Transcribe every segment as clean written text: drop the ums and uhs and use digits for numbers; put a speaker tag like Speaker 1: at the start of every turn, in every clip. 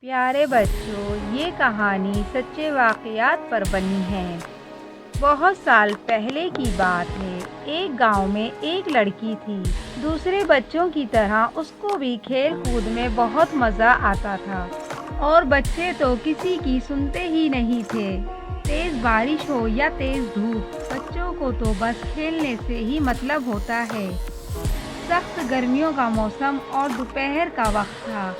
Speaker 1: پیارے بچوں، یہ کہانی سچے واقعات پر بنی ہے۔ بہت سال پہلے کی بات ہے۔ ایک گاؤں میں ایک لڑکی تھی۔ دوسرے بچوں کی طرح اس کو بھی کھیل کود میں بہت مزہ آتا تھا، اور بچے تو کسی کی سنتے ہی نہیں تھے۔ تیز بارش ہو یا تیز دھوپ، بچوں کو تو بس کھیلنے سے ہی مطلب ہوتا ہے۔ سخت گرمیوں کا موسم اور دوپہر کا وقت تھا۔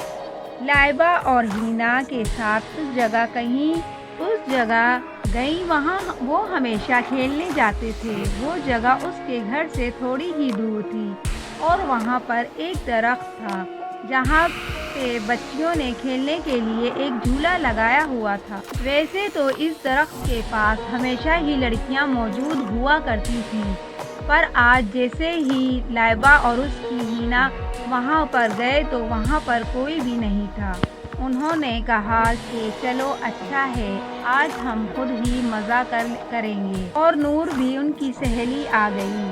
Speaker 1: لائبہ اور ہینا کے ساتھ اس جگہ گئی وہاں وہ ہمیشہ کھیلنے جاتے تھے۔ وہ جگہ اس کے گھر سے تھوڑی ہی دور تھی، اور وہاں پر ایک درخت تھا جہاں پہ بچیوں نے کھیلنے کے لیے ایک جھولا لگایا ہوا تھا۔ ویسے تو اس درخت کے پاس ہمیشہ ہی لڑکیاں موجود ہوا کرتی تھیں، پر آج جیسے ہی لائبہ اور اس کی ہینا وہاں پر گئے تو وہاں پر کوئی بھی نہیں تھا۔ انہوں نے کہا کہ چلو اچھا ہے، آج ہم خود ہی مزہ کریں گے، اور نور بھی ان کی سہیلی آ گئی۔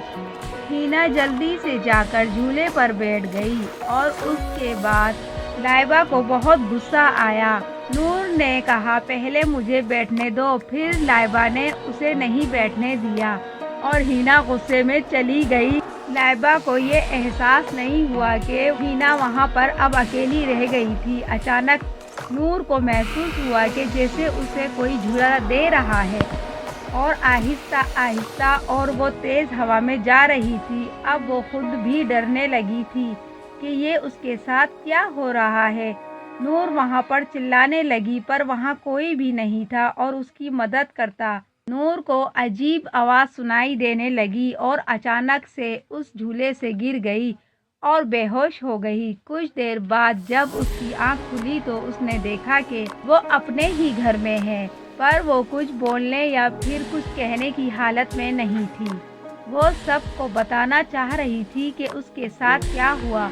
Speaker 1: ہینا جلدی سے جا کر جھولے پر بیٹھ گئی، اور اس کے بعد لائبہ کو بہت غصہ آیا۔ نور نے کہا پہلے مجھے بیٹھنے دو، پھر لائبہ نے اسے نہیں بیٹھنے دیا، اور ہینا غصے میں چلی گئی۔ لائبہ کو یہ احساس نہیں ہوا کہ ہینا وہاں پر اب اکیلی رہ گئی تھی۔ اچانک نور کو محسوس ہوا کہ جیسے اسے کوئی جھولا دے رہا ہے، اور آہستہ آہستہ، اور وہ تیز ہوا میں جا رہی تھی۔ اب وہ خود بھی ڈرنے لگی تھی کہ یہ اس کے ساتھ کیا ہو رہا ہے۔ نور وہاں پر چلانے لگی، پر وہاں کوئی بھی نہیں تھا اور اس کی مدد کرتا۔ نور کو عجیب آواز سنائی دینے لگی، اور اچانک سے اس جھولے سے گر گئی اور بے ہوش ہو گئی۔ کچھ دیر بعد جب اس کی آنکھ کھلی تو اس نے دیکھا کہ وہ اپنے ہی گھر میں ہے، پر وہ کچھ بولنے یا پھر کچھ کہنے کی حالت میں نہیں تھی۔ وہ سب کو بتانا چاہ رہی تھی کہ اس کے ساتھ کیا ہوا،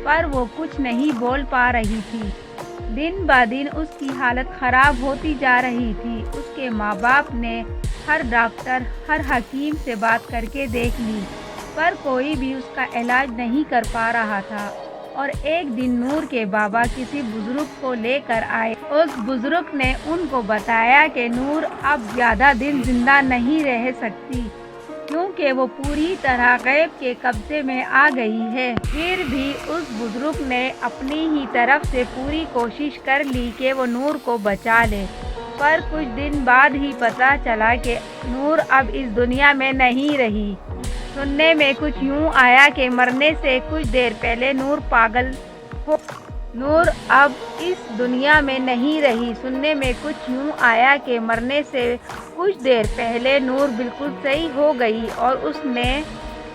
Speaker 1: پر وہ کچھ نہیں بول پا رہی تھی۔ دن بہ دن اس کی حالت خراب ہوتی جا رہی تھی۔ اس کے ماں باپ نے ہر ڈاکٹر، ہر حکیم سے بات کر کے دیکھ لی، پر کوئی بھی اس کا علاج نہیں کر پا رہا تھا۔ اور ایک دن نور کے بابا کسی بزرگ کو لے کر آئے۔ اس بزرگ نے ان کو بتایا کہ نور اب زیادہ دن زندہ نہیں رہ سکتی، کیونکہ وہ پوری طرح غیب کے قبضے میں آ گئی ہے۔ پھر بھی اس بزرگ نے اپنی ہی طرف سے پوری کوشش کر لی کہ وہ نور کو بچا لے، پر کچھ دن بعد ہی پتہ چلا کہ نور اب اس دنیا میں نہیں رہی۔ سننے میں کچھ یوں آیا کہ مرنے سے کچھ دیر پہلے نور پاگل ہو۔ نور اب اس دنیا میں نہیں رہی۔ سننے میں کچھ یوں آیا کہ مرنے سے کچھ دیر پہلے نور بالکل صحیح ہو گئی، اور اس نے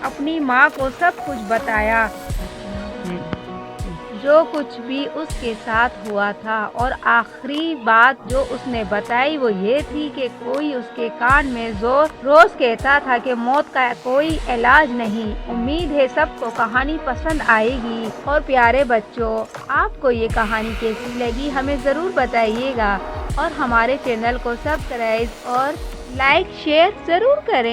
Speaker 1: اپنی ماں کو سب کچھ بتایا، جو کچھ بھی اس کے ساتھ ہوا تھا۔ اور آخری بات جو اس نے بتائی وہ یہ تھی کہ کوئی اس کے کان میں روز کہتا تھا کہ موت کا کوئی علاج نہیں۔ امید ہے سب کو کہانی پسند آئے گی۔ اور پیارے بچوں، آپ کو یہ کہانی کیسی لگی ہمیں ضرور بتائیے گا، اور ہمارے چینل کو سبسکرائب اور لائک شیئر ضرور کریں۔